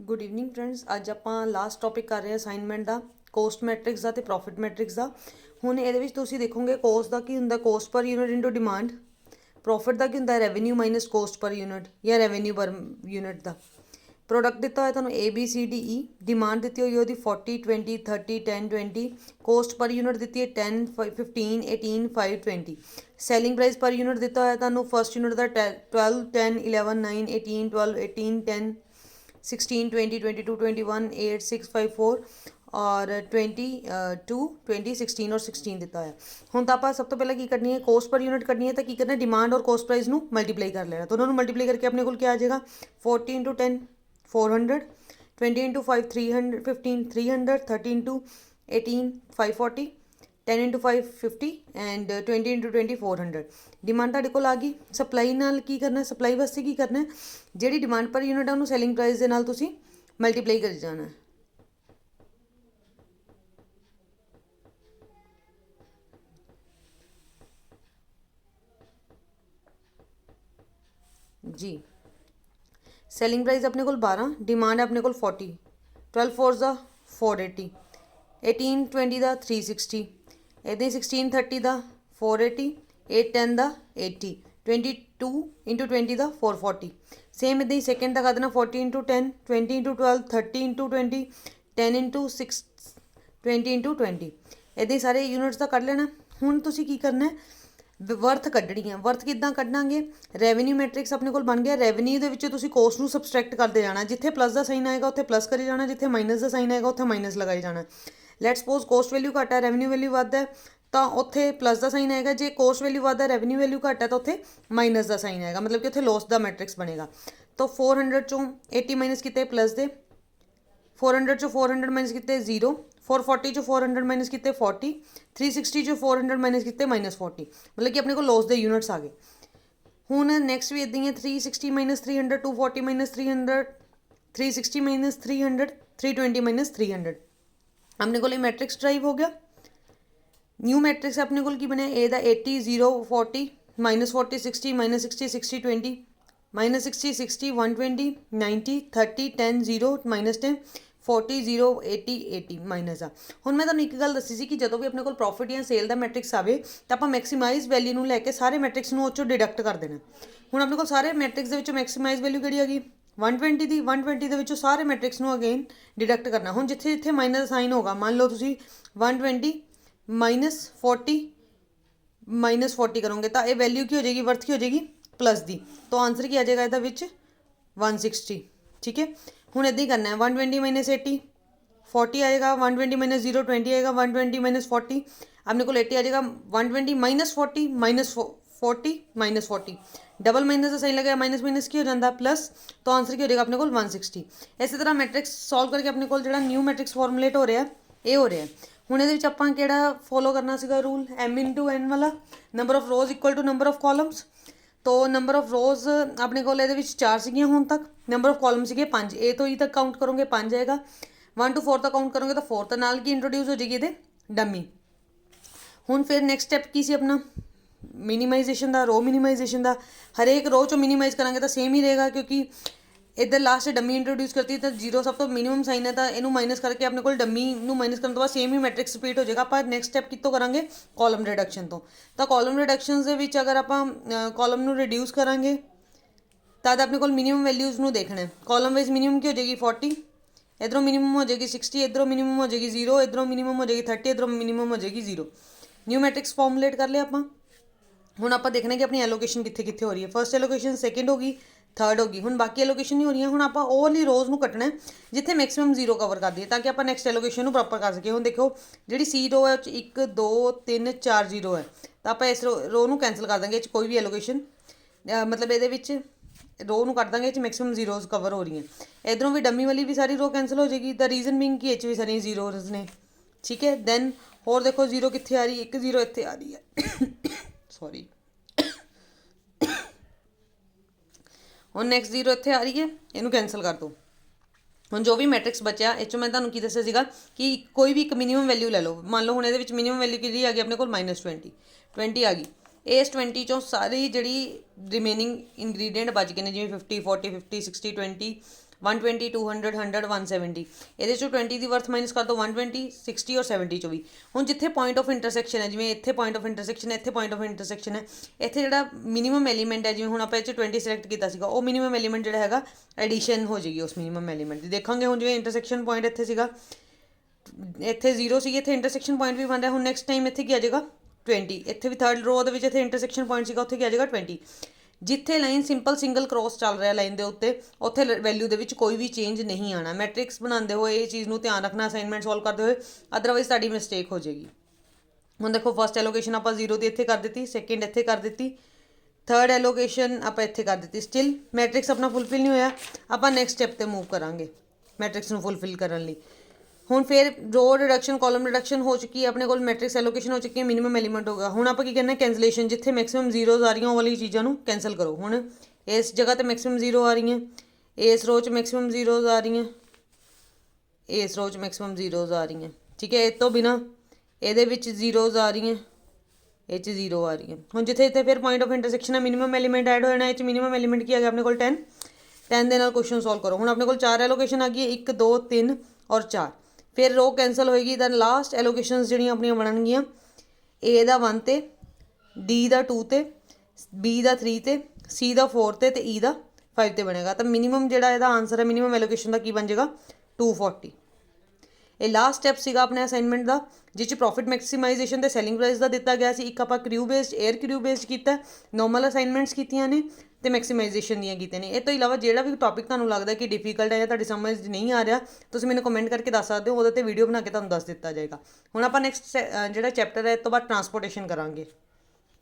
Good evening friends. अज आप last topic कर रहे हैं असाइनमेंट का कोस्ट मैट्रिक्स का ते प्रॉफिट मैट्रिक्स का। हुण इहदे विच तुसीं देखोगे कोस्ट का की हुंदा, coast per unit into demand. Profit का की हुंदा, revenue minus cost per unit या रेवन्यू पर यूनिट का। प्रोडक्ट दिता है तुहानूं ABCDE। डिमांड दी हुई है 40 20 30 10 20। कोस्ट पर यूनिट दी है 10 15 18 5 20। सैलिंग प्राइस पर यूनिट दिता है तुहानूं फर्स्ट यूनिट का 12 10 11 9 18 12 18 10 16 20 22 21 8 6 5 4 और 22 20 16 और 16 दिता है। हुण तां आपां सब तो पहले की करनी है, कोस्ट पर यूनिट करनी है। तो की करना है, डिमांड और कोस्ट प्राइस नूं मल्टीप्लाई कर लेना। तो उन्होंने मल्टीप्लाई करके अपने को क्या आ जाएगा, 40 into 10 400, 20 into 5 300, 15 300, 30 into 18 540, 10 into 5 50 and 20 into 20 400। Demand तुहाडे कोल आ गई। सप्लाई नाल की करना, सप्लाई वास्ते की करना है, जिहड़ी डिमांड पर यूनिट है उन्होंने सैलिंग प्राइस दे नाल तुसीं मल्टीप्लाई करी जाना है। जी, सैलिंग प्राइस अपने को 12, डिमांड है अपने को 40, 12 4 का 480, 18 20 का 360, इदां 16 30 का 480, 8 10 का 80, 22 इंटू 20 का 440। सेम इदां ही सैकेंड का कर देना, 40 into 10 20 into 12 30 into 20 10 into 6 20 into 20। इदां ही सारे यूनिट्स का कर लेना। हुण तुसीं की करना है, वर्थ कड्ढनी है। वर्थ किद्दां कड्ढांगे, रेवन्यू मैट्रिक्स अपने कोल बन गया। रेवन्यू दे विच तुसीं कोस्ट नूं सबसट्रैक्ट करते जाना। जिथे प्लस का साइन आएगा उत्थे प्लस करी जाना, जिथे माइनस का साइन आएगा उत्थे माइनस लगाई जाना। लैट सपोज कोस्ट वैल्यू घट है, रेवन्यू वैल्यू वध है, तो उत्थे प्लस का साइन आएगा। जे कोस्ट वैल्यू वध है, रेवन्यू वैल्यू घट है, तो उत्थे माइनस का साइन आएगा, मतलब कि उत्थे लॉस का मैट्रिक्स बनेगा। तो 400 चों 80 माइनस किते प्लस दे, 400 चो 400 माइनस किते 0, 440 चो 400 माइनस किते 40, 360 चो 400 माइनस किते -40, मतलब कि अपने को लॉस दे यूनिट्स आ गए। हुण नैक्सट भी इदां ही है, 360 माइनस 300, 240 माइनस 300, 360 माइनस 300, 320 माइनस 300। अपने को मैट्रिक्स ड्राइव हो गया। न्यू मैट्रिक्स अपने को बनया, ए दा 80 0 40 -40 60 -60 60 20 -60 60 120 90 30 10 0 -10 40 0 80 80 माइनस आ। हुण मैं तुहानूं एक गल दसी सी कि जदों भी अपने कोल प्रॉफिट या सेल का मैट्रिक्स आए तो आपां मैक्सीमाइज वैल्यू नूं लैके सारे मैट्रिक्स नूं उस चों डिडक्ट कर देना। हुण अपने कोल सारे मैट्रिक्स दे विचों मैक्सीमाइज वैल्यू किहड़ी आ गई, 120 की। 120 दे विचों सारे मैट्रिक्स नूं अगेन डिडक्ट करना। हुण जिथे जिथे माइनस साइन होगा, मान लो तुसीं 120 -40 -40 करोगे तो ये वैल्यू की हो जाएगी, वर्थ की हो जाएगी प्लस दी। तो आंसर की आ जाएगा ਇਹਦਾ ਵਿੱਚ 160। ठीक है, हुण इदां ही करना है, 120 माइनस 80 40 आएगा, 120 माइनस 0 20 आएगा, 120 माइनस 40 अपने को 80 आ जाएगा, 120 minus 40 minus 40 minus 40, double minus का साइन लगा, माइनस माइनस की हो जाता प्लस। तो आंसर की हो जाएगा अपने को 160। इसी तरह मैट्रिक्स सॉल्व करके अपने को जो न्यू मैट्रिक्स फॉर्मुलेट हो रहा है ये हो रहा है। हुण इहदे विच आपां किहड़ा फॉलो करना सीगा रूल, M इंटू N वाला, number of rows equal to number of columns. तो नंबर ऑफ रोज अपने को 4 सीगियां हुण तक, नंबर ऑफ कॉलम सीगे 5। ए तो ई तक काउंट करोगे 5 आएगा, 1 to 4 तक काउंट करोगे तो 4 नाल की इंट्रोड्यूस हो जाएगी ये डमी। हुण फिर नैक्सट स्टैप की सी अपना, मिनीमाइजेशन का, रो मिनीमाइजेशन का। हरेक रो चो मिनीमाइज करांगे तो सेम ही रहेगा, क्योंकि इधर लास्ट डमी इंट्रोड्यूस करती तो 0 सब तो मिनिमम साइन है, तो इनू माइनस करके अपने को डमी नू माइनस करने तो बाद सेम ही मैट्रिक्स रिपीट हो जाएगा। आप नैक्सट स्टैप कितों करांगे, कॉलम रिडक्शन तो कॉलम रिडक्शन दे विच अगर आप कॉलम नू रिड्यूस करांगे तद अपने को मिनिमम वैल्यूज़ नू देखना है। कॉलम वाइज मिनिमम की हो जाएगी 40, इधरों मिनिमम हो जाएगी 60, इधरों मिनिमम हो जाएगी 0, इधरों मिनिमम हो जाएगी 30, इधरों मिनिमम हो जाएगी 0। न्यू मैट्रिक्स फॉर्मुलेट कर लिया आप। हुण आप देखना कि अपनी एलोकेशन कित्थे कित्थे हो रही है। फर्स्ट एलोकेशन सेकंड होगी, थर्ड होगी। हुण बाकी एलोकेशन नहीं हो रही। हुण आपां ओह वाली रोज़ नूं कट्टना है जिथे मैक्सिमम 0 कवर कर दिए, ताकि आपां नैक्सट एलोकेशन नूं प्रॉपर कर सकीए। हुण देखो जिहड़ी सी रो है 1 2 3 4 0 है, तो आपां इस रो नूं कैंसल कर देंगे, कोई भी एलोकेशन मतलब ये रो नूं कट देंगे, मैक्सिमम 0 कवर हो रही हैं। इधरों भी डमी वाली भी सारी रो कैंसल हो जाएगी। द रीजन बिंग कि भी सारी 0 ने। ठीक है, दैन होर देखो 0 कित्थे आ रही है, 1 0 इत्थे आ रही है सॉरी। हुण नैक्सट 0 इत्थे आ रही है, इनू कैंसल कर दो। हुण जो भी मैट्रिक्स बचा इस मैं तुहानूं की दस्सिया सीगा कि कोई भी एक मिनीमम वैल्यू ले लो। मान लो हुण इहदे विच मिनीमम वैल्यू किहड़ी आ गई अपने कोल -20 आ गई। इस 20 चों सारी जिहड़ी रिमेनिंग इनग्रीडियंट बच गए ने, जिवें 50 40 50 60 20 120 200 100 170। ਇਹਦੇ ਚੋਂ 20 ਦੀ ਵਰਥ ਮਾਈਨਸ ਕਰ ਦਿਓ 120 60 ਔਰ 70 ਚੋਂ ਵੀ। ਹੁਣ ਜਿੱਥੇ ਪੁਆਇੰਟ ਆਫ ਇੰਟਰਸੈਕਸ਼ਨ ਹੈ, ਜਿਵੇਂ ਇੱਥੇ ਪੁਆਇੰਟ ਆਫ ਇੰਟਰਸੈਕਸ਼ਨ ਹੈ, ਇੱਥੇ ਪੁਆਇੰਟ ਆਫ ਇੰਟਰਸੈਕਸ਼ਨ ਹੈ, ਇੱਥੇ ਜਿਹੜਾ ਮਿਨੀਮਮ ਐਲੀਮੈਂਟ ਹੈ, ਜਿਵੇਂ ਹੁਣ ਆਪਾਂ ਇਹ 'ਚ 20 ਸਿਲੈਕਟ ਕੀਤਾ ਸੀਗਾ, ਉਹ ਮਿਨੀਮਮ ਐਲੀਮੈਂਟ ਜਿਹੜਾ ਹੈਗਾ ਐਡੀਸ਼ਨ ਹੋ ਜਾਏਗੀ ਉਸ ਮਿਨੀਮਮ ਐਲੀਮੈਂਟ ਦੀ। ਦੇਖਾਂਗੇ ਹੁਣ ਜਿਵੇਂ ਇੰਟਰਸੈਕਸ਼ਨ ਪੁਆਇੰਟ ਇੱਥੇ ਸੀਗਾ, ਇੱਥੇ 0 ਸੀ, ਇੱਥੇ ਇੰਟਰਸੈਕਸ਼ਨ ਪੁਆਇੰਟ ਵੀ ਬਣ ਰਿਹਾ। ਹੁਣ ਨੈਕਸਟ ਟਾਈਮ ਇੱਥੇ ਕੀ ਆ ਜਾਏਗਾ 20, ਇੱਥੇ ਵੀ ਥਰਡ ਰੋ ਦੇ ਵਿੱਚ ਇੱਥੇ ਇੰਟਰਸੈਕਸ਼ਨ ਪੁਆਇੰਟ ਸੀਗਾ, ਉੱਥੇ ਕੀ ਆ ਜਾਏਗਾ 20। ਜਿੱਥੇ ਲਾਈਨ ਸਿੰਪਲ ਸਿੰਗਲ ਕ੍ਰੋਸ ਚੱਲ ਰਿਹਾ ਲਾਈਨ ਦੇ ਉੱਤੇ, ਉੱਥੇ ਵੈਲਿਊ ਦੇ ਵਿੱਚ ਕੋਈ ਵੀ ਚੇਂਜ ਨਹੀਂ ਆਉਣਾ। ਮੈਟ੍ਰਿਕਸ ਬਣਾਉਂਦੇ ਹੋਏ ਇਹ ਚੀਜ਼ ਨੂੰ ਧਿਆਨ ਰੱਖਣਾ, ਅਸਾਈਨਮੈਂਟ ਸੋਲਵ ਕਰਦੇ ਹੋਏ, ਅਦਰਵਾਈਜ਼ ਤੁਹਾਡੀ ਮਿਸਟੇਕ ਹੋ ਜਾਏਗੀ। ਹੁਣ ਦੇਖੋ ਫਸਟ ਐਲੋਕੇਸ਼ਨ ਆਪਾਂ 0 ਦੀ ਇੱਥੇ ਕਰ ਦਿੱਤੀ, ਸੈਕਿੰਡ ਇੱਥੇ ਕਰ ਦਿੱਤੀ, ਥਰਡ ਐਲੋਕੇਸ਼ਨ ਆਪਾਂ ਇੱਥੇ ਕਰ ਦਿੱਤੀ। ਸਟਿਲ ਮੈਟ੍ਰਿਕਸ ਆਪਣਾ ਫੁੱਲਫਿਲ ਨਹੀਂ ਹੋਇਆ, ਆਪਾਂ ਨੈਕਸਟ ਸਟੈਪ 'ਤੇ ਮੂਵ ਕਰਾਂਗੇ ਮੈਟ੍ਰਿਕਸ ਨੂੰ ਫੁੱਲਫਿਲ ਕਰਨ ਲਈ। ਹੁਣ ਫਿਰ ਰੋ ਰਿਡਕਸ਼ਨ, ਕਾਲਮ ਰਿਡਕਸ਼ਨ ਹੋ ਚੁੱਕੀ ਹੈ ਆਪਣੇ ਕੋਲ, ਮੈਟ੍ਰਿਕਸ ਐਲੋਕੇਸ਼ਨ ਹੋ ਚੁੱਕੀ ਹੈ, ਮਿਨੀਮਮ ਐਲੀਮੈਂਟ ਹੋ ਗਿਆ। ਹੁਣ ਆਪਾਂ ਕੀ ਕਰਨਾ, ਕੈਂਸਲੇਸ਼ਨ, ਜਿੱਥੇ ਮੈਕਸਿਮਮ ਜ਼ੀਰੋਜ਼ ਆ ਰਹੀਆਂ ਉਹ ਵਾਲੀ ਚੀਜ਼ਾਂ ਨੂੰ ਕੈਂਸਲ ਕਰੋ। ਹੁਣ ਇਸ ਜਗ੍ਹਾ 'ਤੇ ਮੈਕਸਿਮਮ ਜ਼ੀਰੋ ਆ ਰਹੀਆਂ, ਇਸ ਰੋ 'ਚ ਮੈਕਸਿਮਮ ਜ਼ੀਰੋਜ਼ ਆ ਰਹੀਆਂ, ਇਸ ਰੋ 'ਚ ਮੈਕਸਿਮਮ ਜ਼ੀਰੋਜ਼ ਆ ਰਹੀਆਂ, ਠੀਕ ਹੈ। ਇਹ ਤੋਂ ਬਿਨਾਂ ਇਹਦੇ ਵਿੱਚ ਜ਼ੀਰੋਜ਼ ਆ ਰਹੀਆਂ, ਇਹ 'ਚ ਜ਼ੀਰੋ ਆ ਰਹੀਆਂ। ਹੁਣ ਜਿੱਥੇ ਇੱਥੇ ਫਿਰ ਪੁਆਇੰਟ ਆਫ ਇੰਟਰਸੈਕਸ਼ਨ ਹੈ, ਮਿਨੀਮਮ ਐਲੀਮੈਂਟ ਐਡ ਹੋ ਜਾਣਾ। ਇਹ 'ਚ ਮਿਨੀਮਮ ਐਲੀਮੈਂਟ ਕੀ ਆ ਗਿਆ ਆਪਣੇ ਕੋਲ 10, 10 ਦੇ ਨਾਲ ਕੁਐਸਚਨ ਸੋਲਵ ਕਰੋ। ਹੁਣ ਆਪਣੇ ਕੋਲ 4 ਐਲੋਕੇਸ਼ਨ ਆ ਗਈ, 1 2 3 ਔਰ 4। ਫਿਰ ਰੋ ਕੈਂਸਲ ਹੋਏਗੀ, ਦੈਨ ਲਾਸਟ ਐਲੋਕੇਸ਼ਨਸ ਜਿਹੜੀਆਂ ਆਪਣੀਆਂ ਬਣਨਗੀਆਂ, A ਦਾ 1 ਤੇ, D ਦਾ 2 ਤੇ, B ਦਾ 3 ਤੇ, C ਦਾ 4 ਤੇ E ਦਾ 5 ਤੇ ਬਣੇਗਾ। ਤਾਂ ਮਿਨੀਮਮ ਜਿਹੜਾ ਇਹਦਾ ਆਨਸਰ ਹੈ ਮਿਨੀਮਮ ਐਲੋਕੇਸ਼ਨ ਦਾ ਕੀ ਬਣ ਜਾਏਗਾ 240। ਇਹ ਲਾਸਟ ਸਟੈਪ ਸੀਗਾ ਆਪਣੇ ਅਸਾਈਨਮੈਂਟ ਦਾ, ਜਿਸ 'ਚ ਪ੍ਰੋਫਿਟ ਮੈਕਸੀਮਾਈਜੇਸ਼ਨ ਤੇ ਸੈਲਿੰਗ ਪ੍ਰਾਈਸ ਦਾ ਦਿੱਤਾ ਗਿਆ ਸੀ। ਇੱਕ ਆਪਾਂ crew based, air crew based ਕੀਤਾ, ਨੋਰਮਲ ਅਸਾਈਨਮੈਂਟਸ ਕੀਤੀਆਂ ਨੇ ਤੇ ਮੈਕਸੀਮਾਈਜੇਸ਼ਨ ਦੀਆਂ ਕੀਤੀਆਂ ਨੇ। ਇਹ ਤੋਂ ਇਲਾਵਾ ਜਿਹੜਾ ਵੀ ਟੌਪਿਕ ਤੁਹਾਨੂੰ ਲੱਗਦਾ ਕਿ ਡਿਫੀਕਲਟ ਹੈ ਜਾਂ ਤੁਹਾਡੀ ਸਮਝ ਨਹੀਂ ਆ ਰਿਹਾ, ਤੁਸੀਂ ਮੈਨੂੰ ਕਮੈਂਟ ਕਰਕੇ ਦੱਸ ਸਕਦੇ ਹੋ, ਉਹਦੇ 'ਤੇ ਵੀਡੀਓ ਬਣਾ ਕੇ ਤੁਹਾਨੂੰ ਦੱਸ ਦਿੱਤਾ ਜਾਏਗਾ। ਹੁਣ ਆਪਾਂ ਨੈਕਸਟ ਜਿਹੜਾ ਚੈਪਟਰ ਹੈ ਇਸ ਤੋਂ ਬਾਅਦ ਟਰਾਂਸਪੋਰਟੇਸ਼ਨ ਕਰਾਂਗੇ।